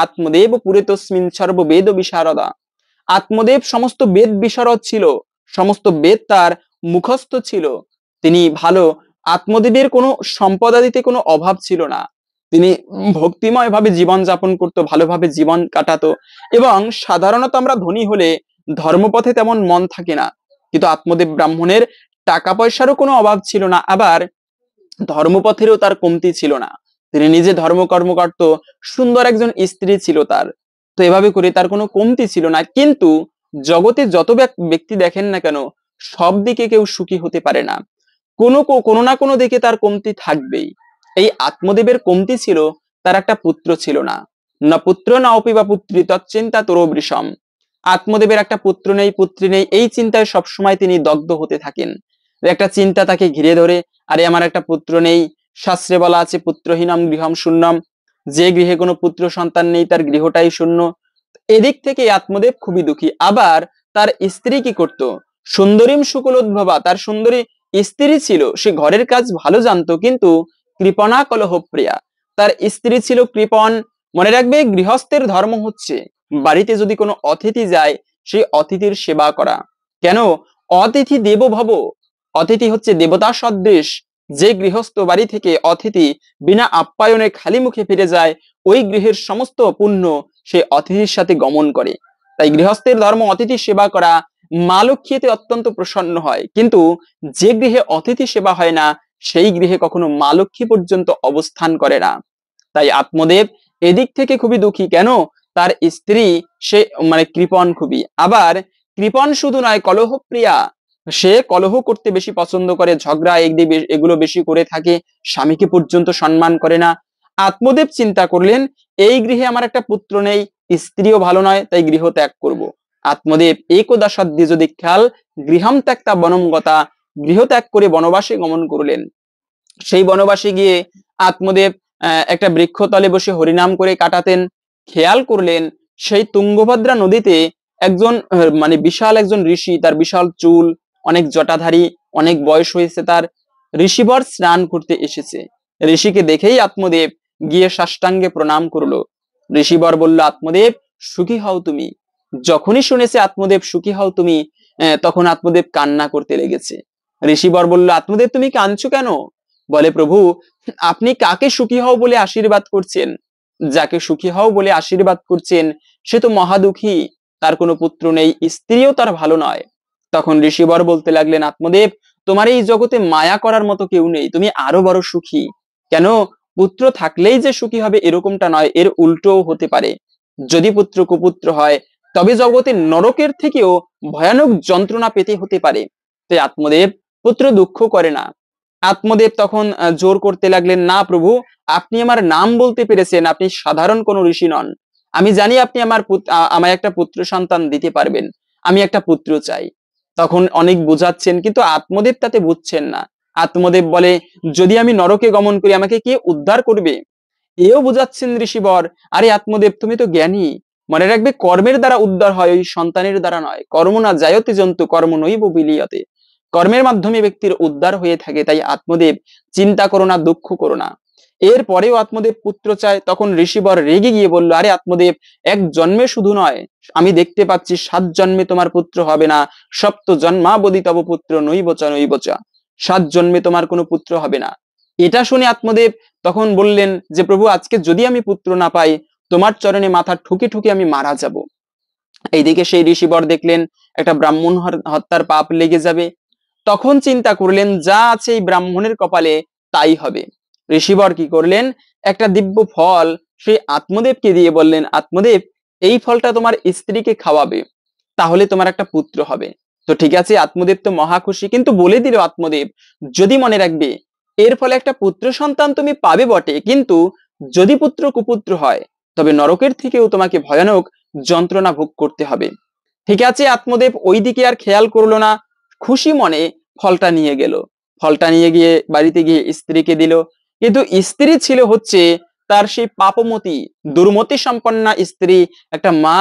A: আত্মদেব পুরে তস্মিন সর্ব বেদ বিশারদা। আত্মদেব সমস্ত বেদ বিশারদ ছিল, সমস্ত বেদ তার মুখস্থ ছিল। তিনি ভালো, আত্মদেবের কোনো সম্পদাদিতে কোনো অভাব ছিল না। তিনি ভক্তিময় ভাবে জীবন যাপন করতো, ভালোভাবে জীবন কাটাতো। এবং সাধারণত আমরা ধনী হলে ধর্মপথে তেমন মন থাকে না, কিন্তু আত্মদেব ব্রাহ্মণের টাকা পয়সারও কোনো অভাব ছিল না, আবার ধর্মপথেরও তার কমতি ছিল না। তিনি নিজে ধর্মকর্ম করত, সুন্দর একজন স্ত্রী ছিল তার। তো এভাবে করে তার কোনো কমতি ছিল না। কিন্তু জগতে যত ব্যক্তি দেখেন না কেন, সব দিকে কেউ সুখী হতে পারে না, কোনো না কোনো দিকে তার কমতি থাকবেই। এই আত্মদেবের কমতি ছিল, তার একটা পুত্র ছিল না। না পুত্র না অপিবা পুত্রী তৎচিন্তা তোর বৃষম। আত্মদেবের একটা পুত্র নেই, পুত্রী নেই, এই চিন্তায় সবসময় তিনি দগ্ধ হতে থাকেন। একটা চিন্তা তাকে ঘিরে ধরে, আরে আমার একটা পুত্র নেই। শাস্ত্রে বলা আছে পুত্রহীনম গৃহম শূন্যম। যে গৃহে কোনো পুত্র সন্তান নেই তার গৃহটাই শূন্য। এদিক থেকে আত্মদেব খুবই দুঃখী। আবার তার স্ত্রী কি করতো, সুন্দরীম শুকলোদ্ভবা, তার সুন্দরী স্ত্রী ছিল, সে ঘরের কাজ ভালো জানতো, কিন্তু কৃপণা কলহ প্রিয়া, তার স্ত্রী ছিল কৃপণ। মনে রাখবে, গৃহস্থের ধর্ম হচ্ছে বাড়িতে যদি কোনো অতিথি যায় সেই অতিথির সেবা করা। কেন? অতিথি দেবো ভব, অতিথি হচ্ছে দেবতা সদৃশ। যে গৃহস্থ বাড়ি থেকে অতিথি বিনা আপ্যায়নে খালি মুখে ফিরে যায়, ওই গৃহের সমস্ত পুণ্য সে অতিথির সাথে গমন করে। তাই গৃহস্থের ধর্ম অতিথি সেবা করা। মা লক্ষ্মী এতে অত্যন্ত প্রসন্ন হয়, কিন্তু যে গৃহে অতিথি সেবা হয় না সেই গৃহে কখনো মা লক্ষ্মী পর্যন্ত অবস্থান করে না। তাই আত্মদেব এদিক থেকে খুবই দুঃখী। কেন? তার স্ত্রী সে কৃপণ খুবই। আবার কৃপণ শুধু নয়, কলহ প্রিয়া, সে কলহ করতে বেশি পছন্দ করে, ঝগড়া এগুলো বেশি করে থাকে, স্বামীকে পর্যন্ত সম্মান করে না। আত্মদেব চিন্তা করলেন, এই গৃহে আমার একটা পুত্র নেই, স্ত্রীও ভালো নয়, তাই গৃহ ত্যাগ করব। আত্মদেব একদা সদ্বিজ দীক্ষাল গৃহম ত্যাক্তা বনম গতা, গৃহ ত্যাগ করে বনবাসে গমন করলেন। সেই বনবাসে গিয়ে আত্মদেব একটা বৃক্ষতলে বসে হরিনাম করে কাটাতেন। খেয়াল করলেন সেই তুঙ্গভদ্রা নদীতে একজন বিশাল একজন ঋষি, তার বিশাল চুল, অনেক জটাধারী, অনেক বয়স হয়েছে তার, ঋষিবর স্নান করতে এসেছে। ঋষিকে দেখেই আত্মদেব গিয়ে সাষ্টাঙ্গে প্রণাম করলো। ঋষিবর বলল, আত্মদেব সুখী হও তুমি। যখনই শুনেছে আত্মদেব সুখী হও তুমি, তখন আত্মদেব কান্না করতে লেগেছে। ঋষিবর বলল, আত্মদেব তুমি কাঁদছো কেন? বলে, প্রভু আপনি কাকে সুখী হও বলে আশীর্বাদ করছেন? যাকে সুখী হও বলে আশীর্বাদ করছেন সে তো মহাদুখী, তার কোনো পুত্র নেই, স্ত্রীও তার ভালো নয়। তখন ঋষিবর বলতে লাগলেন, আত্মদেব তোমার এই জগতে মায়া করার মতো কেউ নেই, তুমি আরো বড় সুখী। কেন? পুত্র থাকলেই যে সুখী হবে এরকমটা নয়, এর উল্টোও হতে পারে। যদি পুত্র কুপুত্র হয় তবে জগতে নরকের থেকেও ভয়ানক যন্ত্রণা পেতে হতে পারে। তাই আত্মদেব পুত্র দুঃখ করে না। আত্মদেব তখন জোর করতে লাগলেন, না প্রভু, আপনি আমার নাম বলতে পেরেছেন, আপনি সাধারণ কোনো ঋষি নন। আমি জানি আপনি আমায় একটা পুত্র সন্তান দিতে পারবেন, আমি একটা পুত্র চাই। তখন অনেক বোঝাচ্ছেন, কিন্তু আত্মদেব তাতে বুঝছেন না। আত্মদেব বলে, যদি আমি নরকে গমন করি আমাকে কে উদ্ধার করবে? এও বোঝাচ্ছেন ঋষিবর, আরে আত্মদেব তুমি তো জ্ঞানী, মনে রাখবে কর্মের দ্বারা উদ্ধার হয়, ওই সন্তানের দ্বারা নয়। কর্ম না জায়তে জন্তু কর্ম নৈব বিলীয়তে, কর্মের মাধ্যমে ব্যক্তির উদ্ধার হয়ে থাকে। তাই আত্মদেব চিন্তা করো না, দুঃখ করো না। এরপরেও আত্মদেব পুত্র চায়। তখন ঋষিবর রেগে গিয়ে বলল, আরে আত্মদেব, এক জন্মে শুধু নয়, আমি দেখতে পাচ্ছি 7 জন্মে তোমার পুত্র হবে না। সপ্ত জন্মাবধি তব পুত্র নৈবচ নৈবচ, 7 জন্মে তোমার কোনো পুত্র হবে না। এটা শুনে আত্মদেব তখন বললেন যে, প্রভু আজকে যদি আমি পুত্র না পাই তোমার চরণে মাথা ঠুকে ঠুকে আমি মারা যাব। এইদিকে সেই ঋষিবর দেখলেন একটা ব্রাহ্মণ হত্যার পাপ লেগে যাবে। তখন চিন্তা করলেন, যা আছে এই ব্রাহ্মণের কপালে তাই হবে। ঋষিবর কি করলেন, একটা দিব্য ফল সেই আত্মদেবকে দিয়ে বললেন, আত্মদেব এই ফলটা তোমার স্ত্রীকে খাওয়াবে, তাহলে তোমার একটা পুত্র হবে। তো ঠিক আছে, আত্মদেব তো মহা খুশি, কিন্তু বলে দিল আত্মদেব, যদি মনে রাখবে এর ফলে একটা পুত্র সন্তান তুমি পাবে বটে, কিন্তু যদি পুত্র কুপুত্র হয় তবে নরকের থেকেও তোমাকে ভয়ানক যন্ত্রণা ভোগ করতে হবে। ঠিক আছে, আত্মদেব ওই দিকে আর খেয়াল করলো না, খুশি মনে ফলটা নিয়ে গেল। ফলটা নিয়ে গিয়ে বাড়িতে গিয়ে স্ত্রীকে দিল, কিন্তু স্ত্রী ছিল হচ্ছে তার সেই পাপমতি দুর্মতি সম্পন্না স্ত্রী। একটা মা,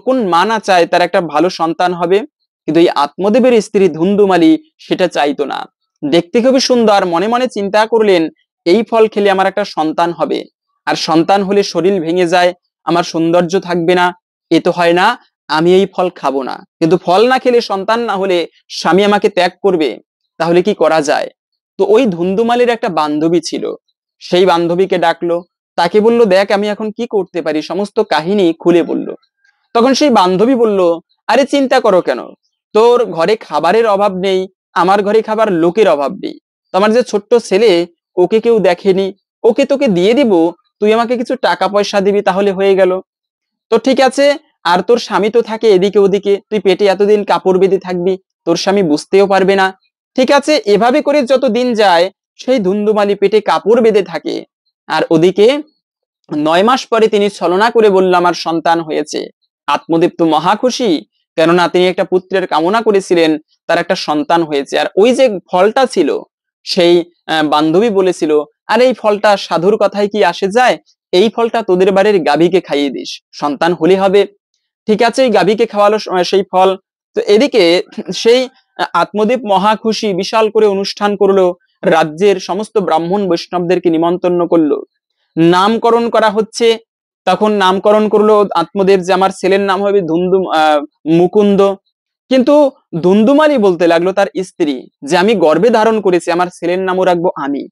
A: কোন মা না চায় তার একটা ভালো সন্তান হবে? কিন্তু এই আত্মদেবের স্ত্রী ধুন্দুমালি সেটা চাইতো না। দেখতে খুবই সুন্দর, মনে মনে চিন্তা করলেন, এই ফল খেলে আমার একটা সন্তান হবে, আর সন্তান হলে শরীর ভেঙে যায়, আমার সৌন্দর্য থাকবে না, এ তো হয় না, আমি এই ফল খাবো না। কিন্তু ফল না খেলে, সন্তান না হলে স্বামী আমাকে ত্যাগ করবে, তাহলে কি করা যায়? তো ওই ধুন্দুমালির একটা বান্ধবী ছিল, সেই বান্ধবীকে ডাকলো, তাকে বলল, দেখ আমি এখন কি করতে পারি, সমস্ত কাহিনী খুলে বলল। তখন সেই বান্ধবী বলল, আরে চিন্তা করো কেন, তোর ঘরে খাবারের অভাব নেই, আমার ঘরে খাবার লোকের অভাব নেই। তোমার যে ছোট্ট ছেলে, ওকে কেউ দেখেনি, ওকে তোকে দিয়ে দিব, তুই আমাকে কিছু টাকা পয়সা দিবি, তাহলে হয়ে গেল। তো ঠিক আছে, আর তোর স্বামী তো থাকে এদিকে ওদিকে, তুই পেটে এতদিন কাপড় বেঁধে থাকবি, তোর স্বামী বুঝতেও পারবে না। ঠিক আছে, এভাবে করে যত দিন যায় সেই ধুন্দুমালি পেটে কাপড় বেঁধে থাকে, আর ওদিকে 9 মাস পরে তিনি ছলনা করে বলল, আমার সন্তান হয়েছে। আত্মদেব তো মহা খুশি, কেননা তিনি একটা পুত্রের কামনা করেছিলেন, তার একটা সন্তান হয়েছে। আর ওই যে ফলটা ছিল, সেই বান্ধবী বলেছিল, আর এই ফলটা সাধুর কথায় কি আসে যায়, এই ফলটা তোদের বাড়ির গাভীকে খাইয়ে দিস, সন্তান হলে হবে। ঠিক আছে, এই গাভীকে খাওয়ালো সেই ফল। তো এদিকে সেই আত্মদেব মহা খুশি, বিশাল করে অনুষ্ঠান করলো, রাজ্যের সমস্ত ব্রাহ্মণ বৈষ্ণবদেরকে নিমন্ত্রণ করলো, নামকরণ করা হচ্ছে। তখন নামকরণ করলো আত্মদেব যে আমার ছেলের নাম হবে মুকুন্দ। কিন্তু ধুন্দুমালি বলতে লাগলো তার স্ত্রী যে আমি গর্ভে ধারণ করেছি, আমার ছেলের নামও রাখবো আমি,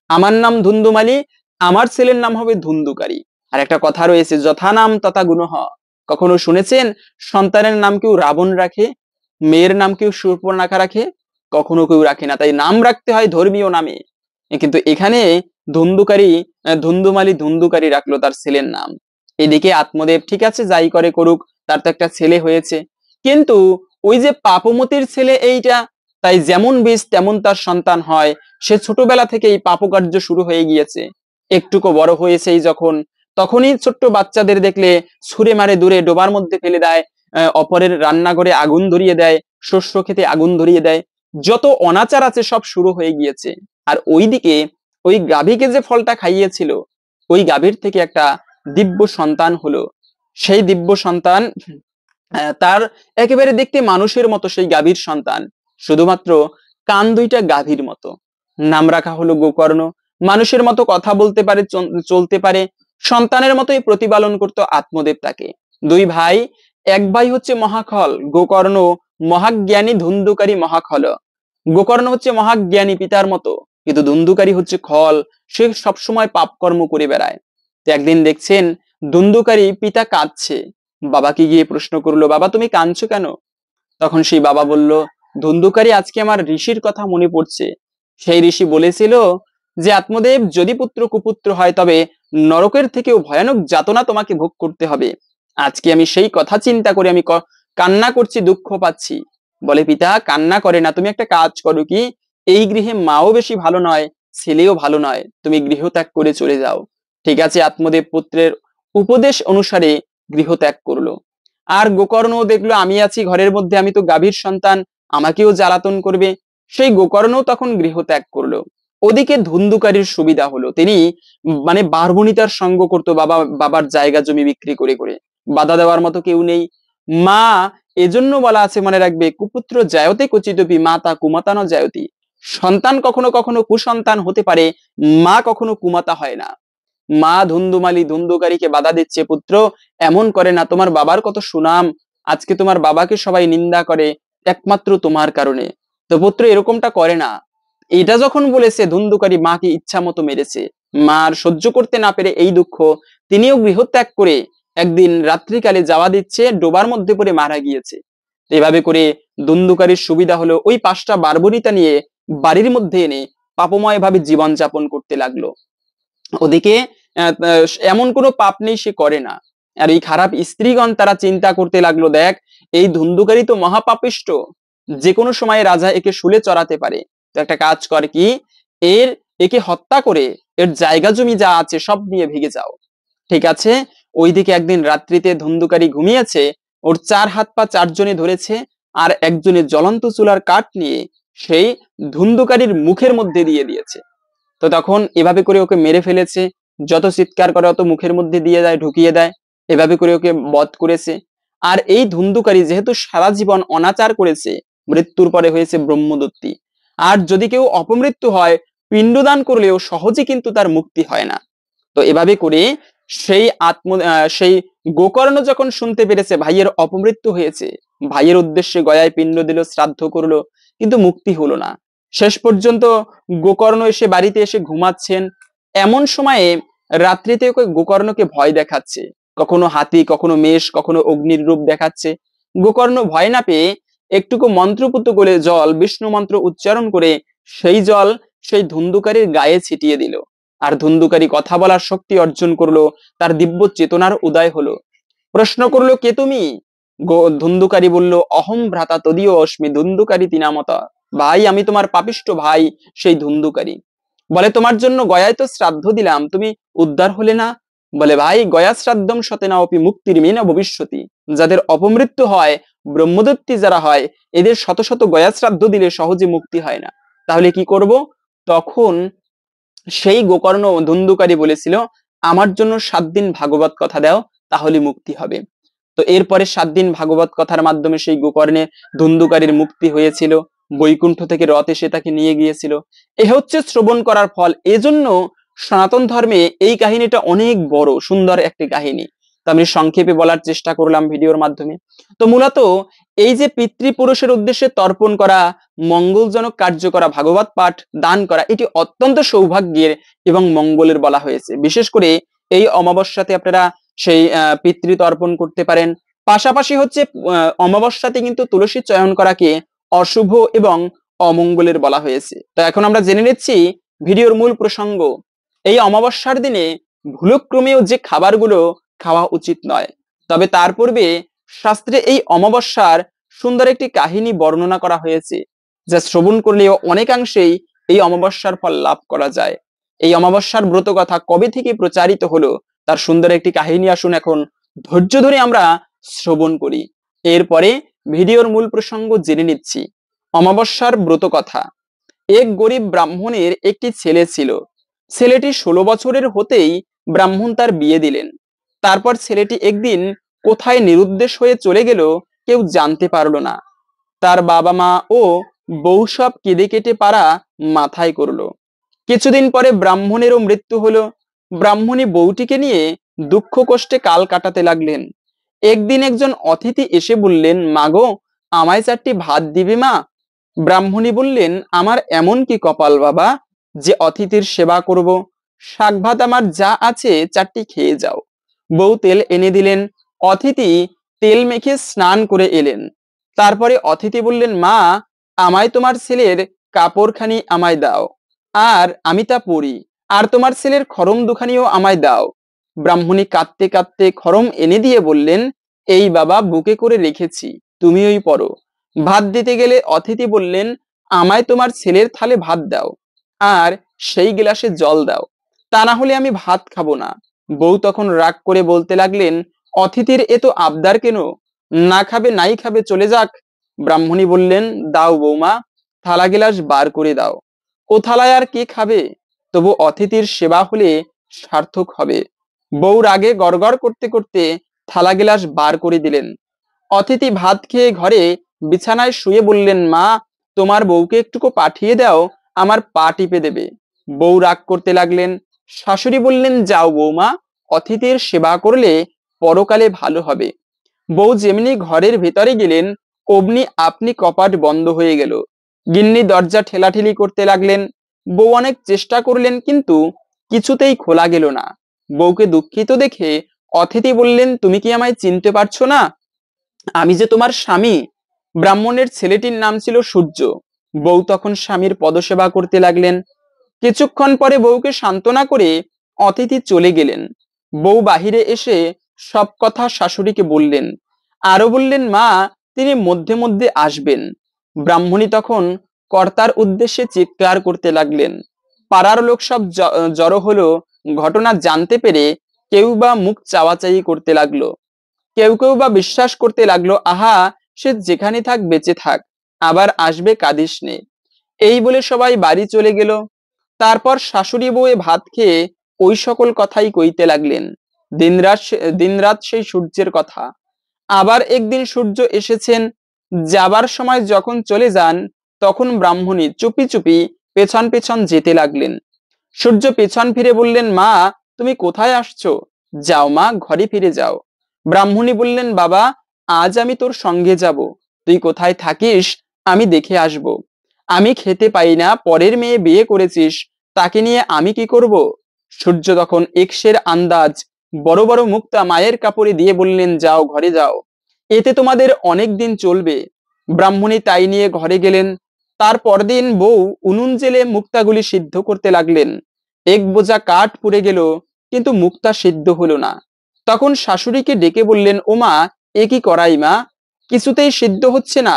A: আমার নাম ধুন্দুমালি, আমার ছেলের নাম হবে ধুন্দুকারী। আর একটা কথা রয়েছে, যথা নাম তথা গুণঃ। কখনো শুনেছেন সন্তানের নাম কেউ রাবণ রাখে, মেয়ের নাম কেউ শূর্পণখা রাখে? কখনো কেউ রাখে না। তাই নাম রাখতে হয় ধর্মীয় নামে। কিন্তু এখানে ধুন্দুকারী ধুন্দুমালি ধুন্দুকারী রাখলো তার ছেলের নাম। এদিকে আত্মদেব ঠিক আছে যাই করে করুক, তার তো একটা ছেলে হয়েছে। কিন্তু ওই যে পাপমতির ছেলে এইটা, তাই যেমন বীজ তেমন তার সন্তান হয়। সে ছোটবেলা থেকেই পাপকার্য শুরু হয়ে গিয়েছে। একটুকু বড় হয়েছেই যখন, তখনই ছোট্ট বাচ্চাদের দেখলে ছুঁড়ে মারে দূরে ডোবার মধ্যে ফেলে দেয়, অপরের রান্নাঘরে আগুন ধরিয়ে দেয়, শস্য খেতে আগুন ধরিয়ে দেয়। যত অনাচার আছে সব শুরু হয়ে গিয়েছে। আর ওইদিকে ওই গাভীকে যে ফলটা খাইয়েছিল, ওই গাভীর থেকে একটা দিব্য সন্তান হলো। সেই দিব্য সন্তান তার একেবারে দেখতে মানুষের মতো, সেই গাভীর সন্তান, শুধুমাত্র কান দুইটা গাভীর মতো। নাম রাখা হলো গোকর্ণ। মানুষের মতো কথা বলতে পারে, চলতে পারে, সন্তানের মতোই প্রতিপালন করতো আত্মদেব তাকে। দুই ভাই, এক ভাই হচ্ছে মহাখল গোকর্ণ, মহাজ্ঞানী ধুন্ধুকারী মহাখল। গোকর্ণ হচ্ছে মহাজ্ঞানী পিতার মতো, কিন্তু ধুন্ধুকারী হচ্ছে খল, সে সবসময় পাপ কর্ম করে বেড়ায়। তো একদিন দেখছেন ধুন্ধুকারী পিতা কাঁদছে, বাবাকে গিয়ে প্রশ্ন করলো, বাবা তুমি কাঁদছো কেন? তখন সেই বাবা বলল, ধুন্ধুকারী আজকে আমার ঋষির কথা মনে পড়ছে। সেই ঋষি বলেছিল যে আত্মদেব যদি পুত্র কুপুত্র হয় তবে নরকের থেকেও ভয়ানক যাতনা তোমাকে ভোগ করতে হবে। আজকে আমি সেই কথা চিন্তা করে আমি কান্না করছি, দুঃখ পাচ্ছি। বলে পিতা কান্না করে না, তুমি একটা কাজ করো, কি এই গৃহে মাও বেশি ভালো নয়, ছেলেও ভালো নয়, তুমি গৃহত্যাগ করে চলে যাও। ঠিক আছে, আত্মদেব পুত্রের উপদেশ অনুসারে গৃহত্যাগ করলো। আর গোকর্ণ দেখলো আমি আছি ঘরের মধ্যে, আমি তো গাভীর সন্তান, আমাকেও জ্বালাতন করবে। সেই গোকর্ণ তখন গৃহত্যাগ করলো। ওদিকে ধুন্ধুকারীর সুবিধা হলো, তিনি মানে বারবণিতার সঙ্গ করতো, বাবার জায়গা জমি বিক্রি করে করে। বাধা দেওয়ার মতো কেউ নেই। মা, এজন্য বলা আছে মনে রাখবে, কুপুত্র জায়তে কচিতপি মাতা কুমাতানো জায়তি। সন্তান কখনো কখনো কুসন্তান হতে পারে, মা কখনো কুমাতা হয় না। মা ধুন্ধুমালি ধুন্ধুকারীকে বাধা দিচ্ছে, পুত্র এমন করে না, তোমার বাবার কত সুনাম, আজকে তোমার বাবাকে সবাই নিন্দা করে একমাত্র তোমার কারণে। তো পুত্র এরকমটা করে না। এটা যখন বলেছে, ধুন্ধুকারী মাকে ইচ্ছা মতো মেরেছে। মার সহ্য করতে না পেরে এই দুঃখ, তিনিও গৃহত্যাগ করে একদিন রাত্রিকালে যাওয়া দিচ্ছে, ডোবার মধ্যে পড়ে মারা গিয়েছে। এভাবে করে ধুন্ধুকারীর সুবিধা হলো, ওই 5টা বারবরিতা নিয়ে বাড়ির মধ্যে এনে পাপময় ভাবে জীবন যাপন করতে লাগলো। ওদিকে এমন কোনো পাপ নেই সে করে না। আর এই খারাপ স্ত্রীগণ তারা চিন্তা করতে লাগলো, দেখ এই ধুন্ধুকারী তো মহাপাপিষ্ট, যে কোনো সময় রাজা একে শুলে চড়াতে পারে। তো একটা কাজ কর, কি একে হত্যা করে এর জায়গা জমি যা আছে সব নিয়ে ভেগে যাও। ঠিক আছে, ওইদিকে একদিন রাত্রিতে ধুন্ধুকারী ঘুমিয়েছে, ওর 4 হাত পা 4 জনে ধরেছে, আর একজনে জ্বলন্ত চুলার কাঠ নিয়ে সেই ধুন্ধুকারীর মুখের মধ্যে দিয়ে দিয়েছে। তো তখন এভাবে করে ওকে মেরে ফেলেছে, যত চিৎকার করে অত মুখের মধ্যে দিয়ে দেয়, ঢুকিয়ে দেয়, এভাবে করে ওকে বধ করেছে। আর এই ধুন্ধুকারী যেহেতু সারা জীবন অনাচার করেছে, মৃত্যুর পরে হয়েছে ব্রহ্মদত্তি। আর যদি কেউ অপমৃত্যু হয়, পিণ্ডদান করলেও সহজে কিন্তু তার মুক্তি হয় না। তো এভাবে করে সেই গোকর্ণ যখন শুনতে পেরেছে ভাইয়ের অপমৃত্যু হয়েছে, ভাইয়ের উদ্দেশ্যে গয়ায় পিণ্ড দিল, শ্রাদ্ধ করলো, কিন্তু মুক্তি হলো না। শেষ পর্যন্ত গোকর্ণ এসে বাড়িতে এসে ঘুমাচ্ছেন, এমন সময়ে রাত্রিতে গোকর্ণকে ভয় দেখাচ্ছে, কখনো হাতি, কখনো মেষ, কখনো অগ্নির রূপ দেখাচ্ছে। গোকর্ণ ভয় না পেয়ে একটুকু মন্ত্রপুত করে জল, বিষ্ণু মন্ত্র উচ্চারণ করে সেই জল সেই ধুন্ধুকারীর গায়ে ছিটিয়ে দিল। আর ধুন্ধুকারী কথা বলার শক্তি অর্জন করলো, তার দিব্য চেতনার উদয় হলো। প্রশ্ন করলো, কে তুমি? ধুন্ধুকারী বলল, অহম ভ্রাতা তদীয় অস্মি ধুন্ধুকারী তিনামতা। ভাই আমি তোমার পাপিষ্ট ভাই সেই ধুন্ধুকারী। বলে তোমার জন্য গয়ায় তো শ্রাদ্ধ দিলাম, তুমি উদ্ধার হলে না। বলে ভাই গয়া শ্রাদ্ধম সতেনা অপি মুক্তির মেনা ভবিষ্যতি। যাদের অপমৃত্যু হয়, ব্রহ্মদত্তি যারা হয়, এদের শত শত গয়া শ্রাদ্ধ দিলে সহজে মুক্তি হয় না। তাহলে কি করব? তখন সেই গোকর্ণ ধুন্ধুকারী বলেছিল, আমার জন্য 7 দিন ভাগবত কথা দাও, তাহলে মুক্তি হবে। তো এরপরে 7 দিন ভাগবত কথার মাধ্যমে সেই গোকর্ণে ধুন্ধুকারীর মুক্তি হয়েছিল, বৈকুণ্ঠ থেকে রথ এসে তাকে নিয়ে গিয়েছিল। এ হচ্ছে শ্রবণ করার ফল। এজন্য সনাতন ধর্মে এই কাহিনীটা অনেক বড় সুন্দর একটি কাহিনী। তো আমি সংক্ষেপে বলার চেষ্টা করলাম ভিডিওর মাধ্যমে। তো মূলত এই যে পিতৃপুরুষের উদ্দেশ্যে তর্পণ করা, মঙ্গলজনক কার্য করা, ভাগবত পাঠ দান করা, এটি অত্যন্ত সৌভাগ্যের এবং মঙ্গলের বলা হয়েছে। বিশেষ করে এই অমাবস্যাতে আপনারা সেই পিতৃ তর্পণ করতে পারেন। পাশাপাশি হচ্ছে অমাবস্যাতে কিন্তু তুলসী চয়ন করাকে অশুভ এবং অমঙ্গলের বলা হয়েছে। তো এখন আমরা জেনে নিচ্ছি ভিডিওর মূল প্রসঙ্গ। এই অমাবস্যার দিনে ভুলক্রমেও যে খাবারগুলো খাওয়া উচিত নয়, তবে তার পূর্বে শাস্ত্রে এই অমাবস্যার সুন্দর একটি কাহিনী বর্ণনা করা হয়েছে, যা শ্রবণ করলেও অনেকাংশেই এই অমাবস্যার ফল লাভ করা যায়। এই অমাবস্যার ব্রত কথা কবে থেকে প্রচারিত হলো তার সুন্দর একটি কাহিনী আসুন এখন ধৈর্য ধরে আমরা শ্রবণ করি। এরপরে ভিডিওর মূল প্রসঙ্গ জেনে নিচ্ছি। অমাবস্যার ব্রত কথা। এক গরিব ব্রাহ্মণের একটি ছেলে ছিল। ছেলেটি 16 বছরের হতেই ব্রাহ্মণ তার বিয়ে দিলেন। তারপর ছেলেটি একদিন কোথায় নিরুদ্দেশ হয়ে চলে গেল কেউ জানতে পারলো না। তার বাবা মা ও বউ সব কেঁদে কেটে পাড়া মাথায় করলো। কিছুদিন পরে ব্রাহ্মণেরও মৃত্যু হলো। ব্রাহ্মণী বউটিকে নিয়ে দুঃখ কষ্টে কাল কাটাতে লাগলেন। একদিন একজন অতিথি এসে বললেন, মাগো, আমায় 4টি ভাত দিবে মা? ব্রাহ্মণী বললেন, আমার এমন কি কপাল বাবা যে অতিথির সেবা করব? শাক ভাত আমার যা আছে 4টি খেয়ে যাও। বউ তেল এনে দিলেন। অতিথি তেল মেখে স্নান করে এলেন। তারপরে অতিথি বললেন, মা, আমায় তোমার ছেলের কাপড়খানি আমায় দাও, আর আমি তা পরি। আর তোমার ছেলের খড়ম দুখানিও আমায় দাও। ব্রাহ্মণী কাঁদতে কাঁদতে খড়ম এনে দিয়ে বললেন, এই বাবা বুকে করে রেখেছি, তুমি ওই পরো। ভাত দিতে গেলে অতিথি বললেন, আমায় তোমার ছেলের থালে ভাত দাও, আর সেই গ্লাসে জল দাও, তা না হলে আমি ভাত খাবো না। বউ তখন রাগ করে বলতে লাগলেন, অতিথির এ তো আবদার কেন? না খাবে নাই খাবে, চলে যাক। ব্রাহ্মণী বললেন, দাও বৌমা, থালা গিলাস বার করে দাও। ও থালায় আর কে খাবে? তবু অতিথির সেবা হলে সার্থক হবে। বউ রাগে গড়গড় করতে করতে থালা গিলাস বার করে দিলেন। অতিথি ভাত খেয়ে ঘরে বিছানায় শুয়ে বললেন, মা, তোমার বউকে একটুকু পাঠিয়ে দাও, আমার পা টিপে দেবে। বউ রাগ করতে লাগলেন। শাশুড়ি বললেন, যাও বৌমা, অতিথির সেবা করলে পরকালে ভালো হবে। বউ যেমনি ঘরের ভেতরে গেলেন, অমনি আপনি কপাট বন্ধ হয়ে গেল। গিন্নি দরজা ঠেলাঠেলি করতে লাগলেন। বউ অনেক চেষ্টা করলেন, কিন্তু কিছুতেই খোলা গেল না। বউকে দুঃখিত দেখে অতিথি বললেন, তুমি কি আমায় চিনতে পারছো না? আমি যে তোমার স্বামী। ব্রাহ্মণের ছেলেটির নাম ছিল সূর্য। বউ তখন স্বামীর পদসেবা করতে লাগলেন। কিছুক্ষণ পরে বউকে সান্ত্বনা করে অতিথি চলে গেলেন। বউ বাহিরে এসে সব কথা শাশুড়িকে বললেন। আরো বললেন, মা, তিনি মধ্যে মধ্যে আসবেন। ব্রাহ্মণী তখন কর্তার উদ্দেশ্যে চিৎকার করতে লাগলেন। পাড়ার লোক সব জড়ো হলো। ঘটনা জানতে পেরে কেউ বা মুখ চাওয়াচাই করতে লাগলো, কেউ কেউ বা বিশ্বাস করতে লাগলো, আহা, সে যেখানে থাক বেঁচে থাক, আবার আসবে, কাঁদিস নে। এই বলে সবাই বাড়ি চলে গেল। তারপর শাশুড়ি বউয়ে ভাত খেয়ে ওই সকল কথাই কইতে লাগলেন। দিনরাত সেই সূর্যের কথা। আবার একদিন সূর্য এসেছেন। যাবার সময় যখন চলে যান, তখন ব্রাহ্মণী চুপি চুপি পেছন পেছন যেতে লাগলেন। সূর্য পেছন ফিরে বললেন, মা, তুমি কোথায় আসছো? যাও মা, ঘরে ফিরে যাও। ব্রাহ্মণী বললেন, বাবা, আজ আমি তোর সঙ্গে যাব। তুই কোথায় থাকিস আমি দেখে আসব। আমি খেতে পাই না, পরের মেয়ে বিয়ে করেছিস, তাকে নিয়ে আমি কি করব? সূর্য তখন এক্সের আন্দাজ বড় বড় মুক্তা মায়ের কাপড়ে দিয়ে বললেন, যাও, ঘরে যাও, এতে তোমাদের অনেক দিন চলবে। ব্রাহ্মণী তাই নিয়ে ঘরে গেলেন। তার পরদিন বউ উনুন জেলে মুক্তাগুলি সিদ্ধ করতে লাগলেন। এক বোঝা কাঠ পুড়ে গেল, কিন্তু মুক্তা সিদ্ধ হলো না। তখন শাশুড়িকে ডেকে বললেন, ওমা, এ কি করাই মা, কিছুতেই সিদ্ধ হচ্ছে না।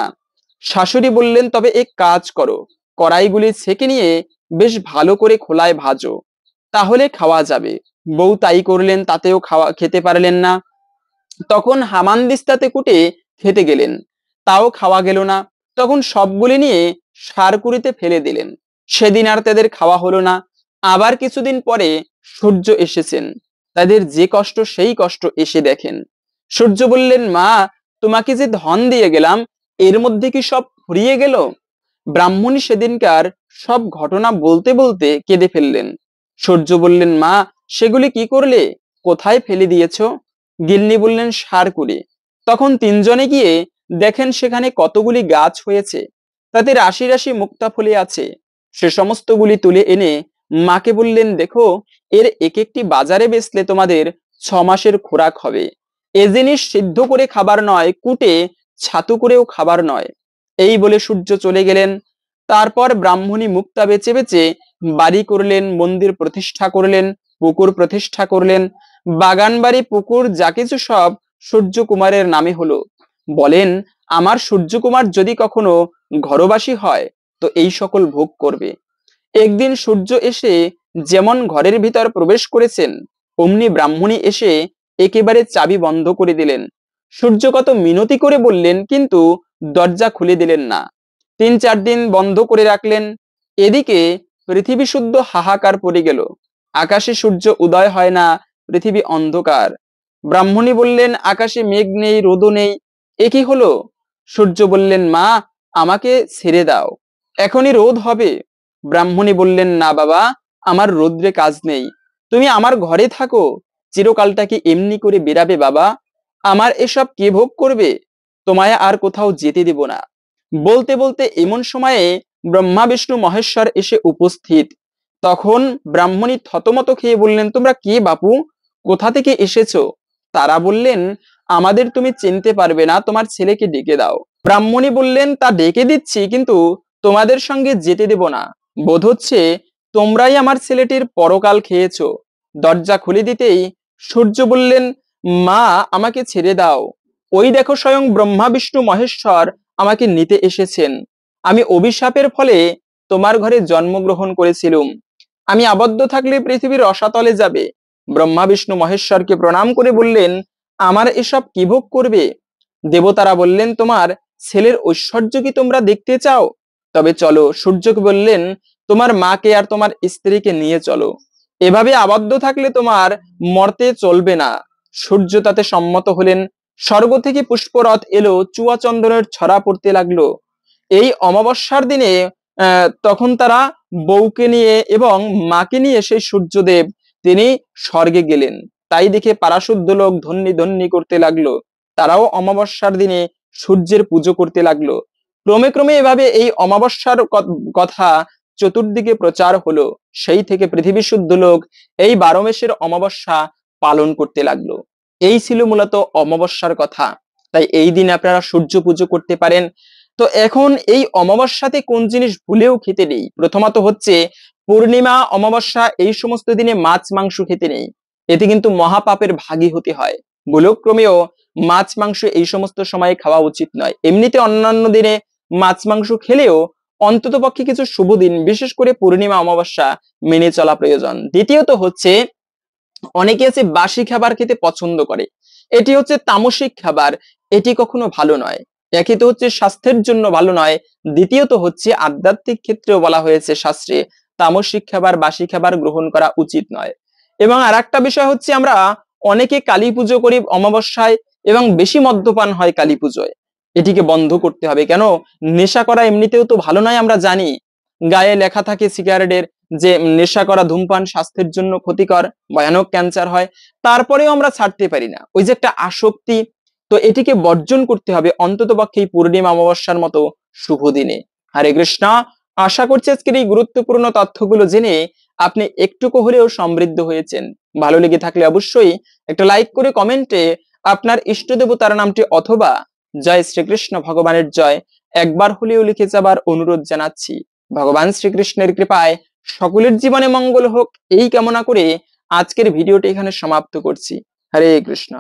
A: শাশুড়ি বললেন, তবে এক কাজ করো, কড়াইগুলি ছেঁকে নিয়ে বেশ ভালো করে খোলায় ভাজো, তাহলে খাওয়া যাবে। বউ তাই করলেন, তাতেও খেতে পারলেন না। তখন হামানদিস্তাতে কুটে খেতে গেলেন, তাও খাওয়া গেল না। তখন সবগুলি নিয়ে সারকুড়িতে ফেলে দিলেন। সেদিন আর তাদের খাওয়া হলো না। আবার কিছুদিন পরে সূর্য এসেছেন। তাদের যে কষ্ট সেই কষ্ট এসে দেখেন। সূর্য বললেন, মা তোমাকে যে ধন দিয়ে গেলাম এর মধ্যে কি সব ফুরিয়ে গেল? ব্রাহ্মণী সেদিনকার সব ঘটনা বলতে বলতে কেঁদে ফেললেন। সূর্য বললেন, মা সেগুলি কি করলে? কোথায় ফেলে দিয়েছ? গিন্নি বললেন, সার করে। তখন তিনজনে গিয়ে দেখেন সেখানে কতগুলি গাছ হয়েছে, তাতে রাশি রাশি মুক্তা ফলে আছে। সে সমস্তগুলি তুলে এনে মাকে বললেন, দেখো এর এক একটি বাজারে বেচলে তোমাদের 6 মাসের খোরাক হবে। এ জিনিস সিদ্ধ করে খাবার নয়, কুটে ছাতু করেও খাবার নয়। এই বলে সূর্য চলে গেলেন। তারপর ব্রাহ্মণী মুক্তা বেচে বেচে বাড়ি করলেন, মন্দির প্রতিষ্ঠা করলেন, পুকুর প্রতিষ্ঠা করলেন। বাগান বাড়ি পুকুর যা কিছু সব সূর্যকুমারের নামে হলো। বলেন, আমার সূর্যকুমার যদি কখনো ঘরবাসী হয় তো এই সকল ভোগ করবে। একদিন সূর্য এসে যেমন ঘরের ভিতর প্রবেশ করেছেন, অমনি ব্রাহ্মণী এসে একেবারে চাবি বন্ধ করে দিলেন। সূর্য কত মিনতি করে বললেন, কিন্তু দরজা খুলে দিলেন না। 3-4 দিন বন্ধ করে রাখলেন। এদিকে পৃথিবী শুদ্ধ হাহাকার পড়ে গেল। আকাশে সূর্য উদয় হয় না, পৃথিবী অন্ধকার। ব্রাহ্মণী বললেন, আকাশে মেঘ নেই, রোদও নেই, এ কি হলো? সূর্য বললেন, মা আমাকে ছেড়ে দাও, এখনই রোদ হবে। ব্রাহ্মণী বললেন, না বাবা, আমার রৌদ্রে কাজ নেই, তুমি আমার ঘরে থাকো। চিরকালটা কি এমনি করে বেরাবে বাবা? আমার এসব কে ভোগ করবে? তোমায় আর কোথাও যেতে দেব না। বলতে বলতে এমন সময়ে ব্রহ্মা বিষ্ণু মহেশ্বর এসে উপস্থিত। তখন ব্রাহ্মণী থতমত খেয়ে বললেন, তোমরা কে বাপু? কোথা থেকে এসেছো? তারা বললেন, আমাদের তুমি চিনতে পারবে না, তোমার ছেলেকে ডেকে দাও। ব্রাহ্মণী বললেন, তা ডেকে দিচ্ছি, কিন্তু তোমাদের সঙ্গে যেতে দেব না। বোধ হচ্ছে তোমরাই আমার ছেলেটির পরকাল খেয়েছো। দরজা খুলে দিতেই সূর্য বললেন, মা আমাকে ছেড়ে দাও। ওই দেখো স্বয়ং ব্রহ্মা বিষ্ণু মহেশ্বর আমাকে নিতে এসেছেন। আমি অভিশাপের ফলে তোমার ঘরে জন্মগ্রহণ করেছিলুম। আমি আবদ্ধ থাকলে পৃথিবীর রসাতলে যাবে। ব্রহ্মা বিষ্ণু মহেশ্বরকে প্রণাম করে বললেন, আমার এসব কি ভোগ করবে? দেবতারা বললেন, তোমার ছেলের ঐশ্বর্য কি তোমরা দেখতে চাও? তবে চলো। সূর্যকে বললেন, তোমার মাকে আর তোমার স্ত্রীকে নিয়ে চলো। এভাবে আবদ্ধ থাকলে তোমার মরতে চলবে না। সূর্য তাতে সম্মত হলেন। স্বর্গ থেকে পুষ্পরথ এলো, চুয়া চন্দনের ছড়া পড়তে লাগলো। এই অমাবস্যার দিনে তখন তারা বউকে নিয়ে এবং মাকে নিয়ে সেই সূর্যদেব তিনি স্বর্গে গেলেন। তাই দেখে পারাশুদ্ধ লোক ধন্যি ধন্যি করতে লাগলো। তারাও অমাবস্যার দিনে সূর্যের পুজো করতে লাগলো। ক্রমে ক্রমে এভাবে এই অমাবস্যার কথা চতুর্দিকে প্রচার হলো। সেই থেকে পৃথিবী শুদ্ধ লোক এই 12 মাসের অমাবস্যা পালন করতে লাগলো। এই ছিল মূলত অমাবস্যার কথা। তাই এই দিন আপনারা সূর্য পুজো করতে পারেন। তো এখন এই অমাবস্যাতে কোন জিনিস ভুলেও খেতে নেই? প্রথমত হচ্ছে পূর্ণিমা, অমাবস্যা এই সমস্ত দিনে মাছ মাংস খেতে নেই। এতে কিন্তু মহাপাপের ভাগী হতে হয়। গোলক্রমেও মাছ মাংস এই সমস্ত সময়ে খাওয়া উচিত নয়। এমনিতে অন্যান্য দিনে মাছ মাংস খেলেও অন্তত পক্ষে কিছু শুভ দিন, বিশেষ করে পূর্ণিমা অমাবস্যা মেনে চলা প্রয়োজন। দ্বিতীয়ত হচ্ছে অনেকে আছে বাসি খাবার খেতে পছন্দ করে। এটি হচ্ছে তামসিক খাবার, এটি কখনো ভালো নয়। একে তো হচ্ছে স্বাস্থ্যের জন্য ভালো নয়, দ্বিতীয়ত হচ্ছে আধ্যাত্মিক ক্ষেত্রেও বলা হয়েছে শাস্ত্রে তামসিক খাবার, বাসি খাবার গ্রহণ করা উচিত নয়। এবং আর একটা বিষয় হচ্ছে, আমরা অনেকে কালী পুজো করি অমাবস্যায় এবং বেশি মদ্যপান হয় কালী পুজোয়। এটিকে বন্ধ করতে হবে। কেন? নেশা করা এমনিতেও তো ভালো নয়, আমরা জানি। গায়ে লেখা থাকে সিগারেটের যে নেশা করা, ধূমপান স্বাস্থ্যের জন্য ক্ষতিকর, ভয়ানক ক্যান্সার হয়। তারপরেও আমরা ছাড়তে পারি না, ওই যে একটা আসক্তি। তো এটিকে বর্জন করতে হবে অন্তত পক্ষে পূর্ণিমা অমাবস্যার মতো শুভ দিনে। হরে কৃষ্ণ। আশা করছি আজকের এই গুরুত্বপূর্ণ তথ্যগুলো জেনে আপনি একটুকু হলেও সমৃদ্ধ হয়েছেন। ভালো লেগে থাকলে অবশ্যই একটা লাইক করে কমেন্টে আপনার ইষ্ট দেবতার নামটি অথবা জয় শ্রীকৃষ্ণ ভগবানের জয় একবার হলেও লিখে যাবার অনুরোধ জানাচ্ছি। ভগবান শ্রীকৃষ্ণের কৃপায় সকলের জীবনে মঙ্গল হোক, এই কামনা করে আজকের ভিডিওটি এখানে সমাপ্ত করছি। হরে কৃষ্ণ।